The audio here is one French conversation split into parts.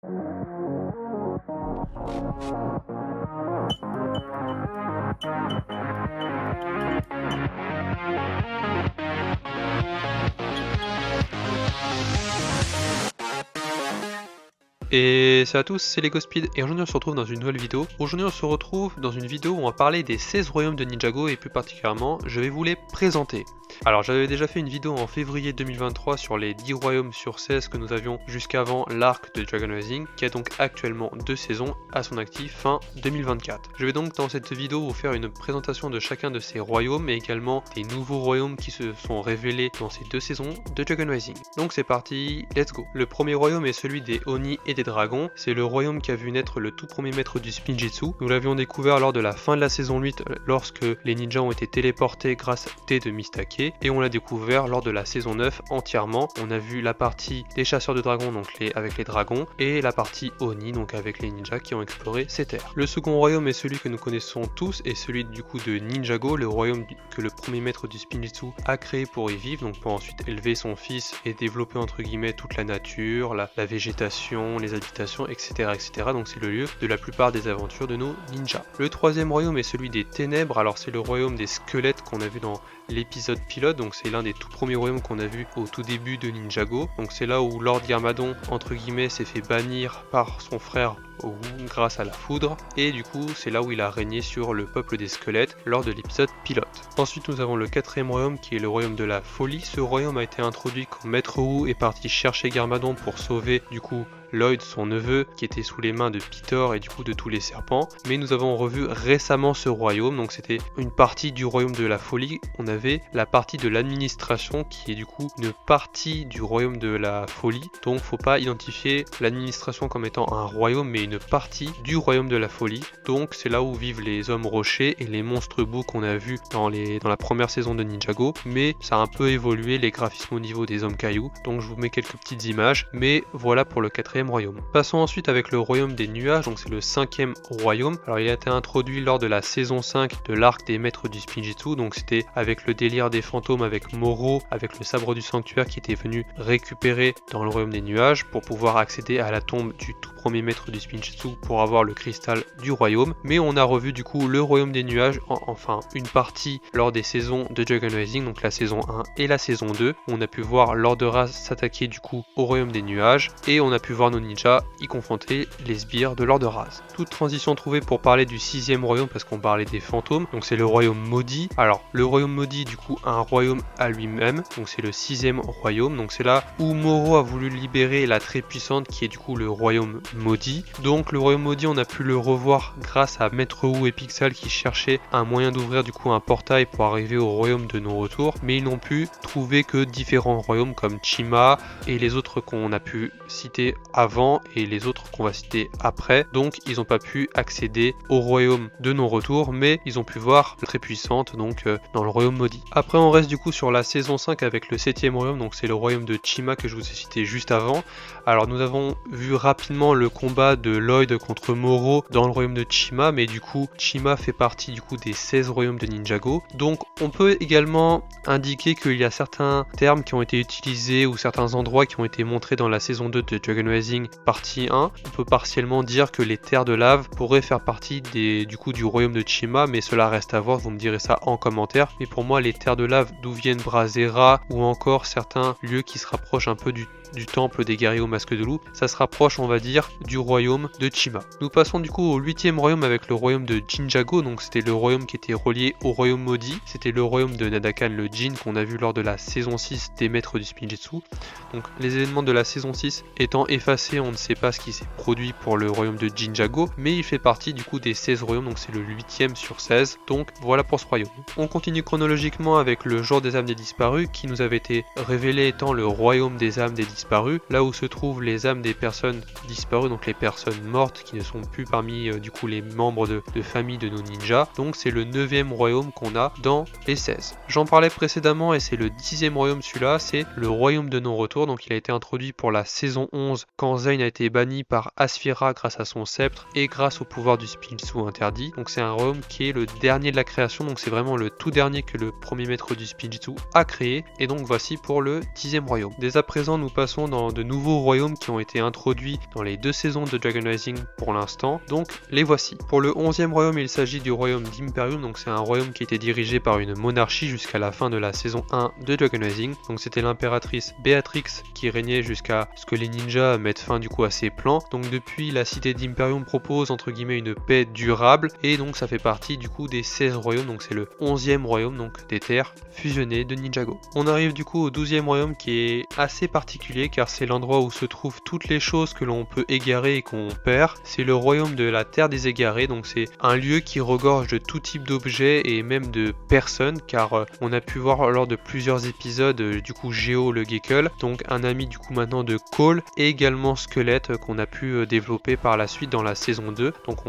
Et salut à tous, c'est LegoSpeed et aujourd'hui on se retrouve dans une nouvelle vidéo. Aujourd'hui on se retrouve dans une vidéo où on va parler des 16 royaumes de Ninjago et plus particulièrement je vais vous les présenter. Alors j'avais déjà fait une vidéo en février 2023 sur les 10 royaumes sur 16 que nous avions jusqu'avant l'arc de Dragon Rising qui a donc actuellement 2 saisons à son actif fin 2024. Je vais donc dans cette vidéo vous faire une présentation de chacun de ces royaumes mais également des nouveaux royaumes qui se sont révélés dans ces 2 saisons de Dragon Rising. Donc c'est parti, let's go. Le premier royaume est celui des Oni et des dragons. C'est le royaume qui a vu naître le tout premier maître du Spinjitzu. Nous l'avions découvert lors de la fin de la saison 8 lorsque les ninjas ont été téléportés grâce au thé de Mistake et on l'a découvert lors de la saison 9 entièrement. On a vu la partie des chasseurs de dragons donc avec les dragons et la partie Oni donc avec les ninjas qui ont exploré ces terres. Le second royaume est celui que nous connaissons tous et celui du coup de Ninjago, le royaume que le premier maître du Spinjitzu a créé pour y vivre, donc pour ensuite élever son fils et développer entre guillemets toute la nature, la végétation, les habitations, etc. Donc c'est le lieu de la plupart des aventures de nos ninjas. Le troisième royaume est celui des ténèbres. Alors c'est le royaume des squelettes qu'on a vu dans l'épisode pilote, donc c'est l'un des tout premiers royaumes qu'on a vu au tout début de Ninjago. Donc c'est là où Lord Garmadon entre guillemets s'est fait bannir par son frère Wu grâce à la foudre et du coup c'est là où il a régné sur le peuple des squelettes lors de l'épisode pilote. Ensuite nous avons le quatrième royaume qui est le royaume de la folie. Ce royaume a été introduit quand Maître Wu est parti chercher Garmadon pour sauver du coup Lloyd, son neveu, qui était sous les mains de Pitor et du coup de tous les serpents. Mais nous avons revu récemment ce royaume, donc c'était une partie du royaume de la folie. On avait la partie de l'administration qui est du coup une partie du royaume de la folie. Donc faut pas identifier l'administration comme étant un royaume mais une partie du royaume de la folie. Donc c'est là où vivent les hommes rochers et les monstres bouts qu'on a vus dans la première saison de Ninjago. Mais ça a un peu évolué les graphismes au niveau des hommes cailloux. Donc je vous mets quelques petites images. Mais voilà pour le quatrième royaume. Passons ensuite avec le royaume des nuages, donc c'est le cinquième royaume. Alors il a été introduit lors de la saison 5 de l'arc des maîtres du Spinjitzu, donc c'était avec le délire des fantômes, avec Moro, avec le sabre du sanctuaire qui était venu récupérer dans le royaume des nuages pour pouvoir accéder à la tombe du tout premier maître du Spinjitzu pour avoir le cristal du royaume. Mais on a revu du coup le royaume des nuages, enfin une partie lors des saisons de Dragon Rising, donc la saison 1 et la saison 2. On a pu voir Lord de Raz s'attaquer du coup au royaume des nuages et on a pu voir nos ninjas y confronter les sbires de Lord de Raz. Toute transition trouvée pour parler du sixième royaume parce qu'on parlait des fantômes, donc c'est le royaume maudit. Alors le royaume maudit du coup a un royaume à lui-même, donc c'est le sixième royaume, donc c'est là où Moro a voulu libérer la très puissante qui est du coup le royaume maudit. Donc le royaume maudit on a pu le revoir grâce à Maître Wu et Pixel qui cherchaient un moyen d'ouvrir du coup un portail pour arriver au royaume de non-retour, mais ils n'ont pu trouver que différents royaumes comme Chima et les autres qu'on a pu citer avant et les autres qu'on va citer après. Donc ils n'ont pas pu accéder au royaume de non-retour, mais ils ont pu voir la très puissante donc dans le royaume maudit. Après on reste du coup sur la saison 5 avec le septième royaume, donc c'est le royaume de Chima que je vous ai cité juste avant. Alors nous avons vu rapidement le combat de Lloyd contre Moro dans le royaume de Chima, mais du coup Chima fait partie du coup des 16 royaumes de Ninjago. Donc on peut également indiquer qu'il y a certains termes qui ont été utilisés ou certains endroits qui ont été montrés dans la saison 2 de Dragon Rising partie 1. On peut partiellement dire que les terres de lave pourraient faire partie du royaume de Chima, mais cela reste à voir, vous me direz ça en commentaire. Mais pour moi les terres de lave d'où viennent Brazera ou encore certains lieux qui se rapprochent un peu du temple des guerriers au masque de loup, ça se rapproche on va dire du royaume de Chima. Nous passons du coup au 8e royaume avec le royaume de Jinjago, donc c'était le royaume qui était relié au royaume maudit, c'était le royaume de Nadakan le Jin qu'on a vu lors de la saison 6 des maîtres du Spinjitzu. Donc les événements de la saison 6 étant effacés, on ne sait pas ce qui s'est produit pour le royaume de Jinjago, mais il fait partie du coup des 16 royaumes, donc c'est le 8e sur 16, donc voilà pour ce royaume. On continue chronologiquement avec le jour des âmes des disparus qui nous avait été révélé étant le royaume des âmes des disparus, là où se trouvent les âmes des personnes disparues, donc les personnes mortes qui ne sont plus parmi du coup les membres de famille de nos ninjas. Donc c'est le 9e royaume qu'on a dans les 16. J'en parlais précédemment et c'est le 10e royaume celui-là, c'est le royaume de non-retour. Donc il a été introduit pour la saison 11 quand Zayn a été banni par Asphira grâce à son sceptre et grâce au pouvoir du Spinjitzu interdit. Donc c'est un royaume qui est le dernier de la création, donc c'est vraiment le tout dernier que le premier maître du Spinjitzu a créé. Et donc voici pour le 10e royaume. Dès à présent nous passons façon dans de nouveaux royaumes qui ont été introduits dans les 2 saisons de Dragon Rising pour l'instant, donc les voici. Pour le 11e royaume, il s'agit du royaume d'Imperium, donc c'est un royaume qui était dirigé par une monarchie jusqu'à la fin de la saison 1 de Dragon Rising, donc c'était l'impératrice Beatrix qui régnait jusqu'à ce que les ninjas mettent fin du coup à ses plans. Donc depuis, la cité d'Imperium propose entre guillemets une paix durable, et donc ça fait partie du coup des 16 royaumes, donc c'est le 11e royaume, donc des terres fusionnées de Ninjago. On arrive du coup au 12e royaume qui est assez particulier car c'est l'endroit où se trouvent toutes les choses que l'on peut égarer et qu'on perd. C'est le royaume de la terre des égarés, donc c'est un lieu qui regorge de tout type d'objets et même de personnes, car on a pu voir lors de plusieurs épisodes du coup Geo le Gekul, donc un ami du coup maintenant de Cole, et également Squelette qu'on a pu développer par la suite dans la saison 2. Donc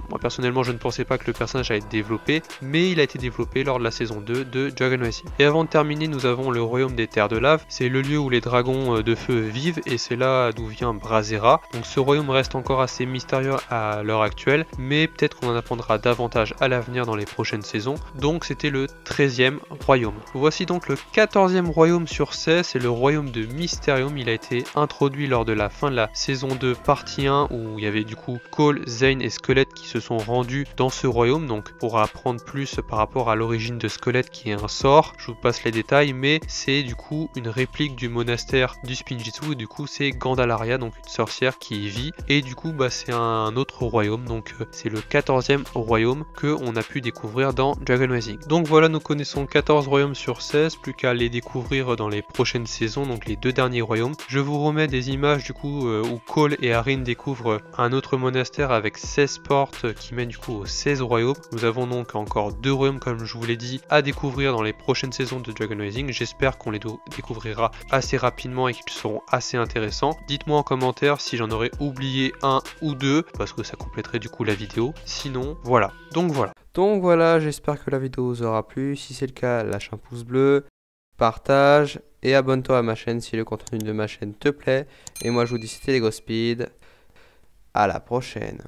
moi personnellement je ne pensais pas que le personnage allait être développé, mais il a été développé lors de la saison 2 de Dragon Rising. Et avant de terminer, nous avons le royaume des terres de lave, c'est le lieu où les dragons de feu vivent et c'est là d'où vient Brazera. Donc ce royaume reste encore assez mystérieux à l'heure actuelle, mais peut-être qu'on en apprendra davantage à l'avenir dans les prochaines saisons. Donc c'était le 13e royaume. Voici donc le 14e royaume sur 16, c'est le royaume de Mysterium. Il a été introduit lors de la fin de la saison 2 partie 1 où il y avait du coup Cole, Zane et Squelette qui se sont rendus dans ce royaume, donc pour apprendre plus par rapport à l'origine de Squelette qui est un sort. Je vous passe les détails, mais c'est du coup une réplique du monastère du Spinjitzu, et du coup c'est Gandalaria, donc une sorcière qui y vit, et du coup c'est un autre royaume, donc c'est le 14e royaume que on a pu découvrir dans Dragon Rising. Donc voilà, nous connaissons 14 royaumes sur 16, plus qu'à les découvrir dans les prochaines saisons, donc les 2 derniers royaumes. Je vous remets des images du coup où Cole et Arin découvrent un autre monastère avec 16 portes qui mènent du coup aux 16 royaumes. Nous avons donc encore 2 royaumes comme je vous l'ai dit à découvrir dans les prochaines saisons de Dragon Rising. J'espère qu'on les découvrira assez rapidement et qu'ils seront assez intéressants. Dites-moi en commentaire si j'en aurais oublié un ou deux, parce que ça compléterait du coup la vidéo. Sinon, voilà. Donc voilà, j'espère que la vidéo vous aura plu. Si c'est le cas, lâche un pouce bleu, partage et abonne-toi à ma chaîne si le contenu de ma chaîne te plaît. Et moi je vous dis c'était LegoSpeed. À la prochaine.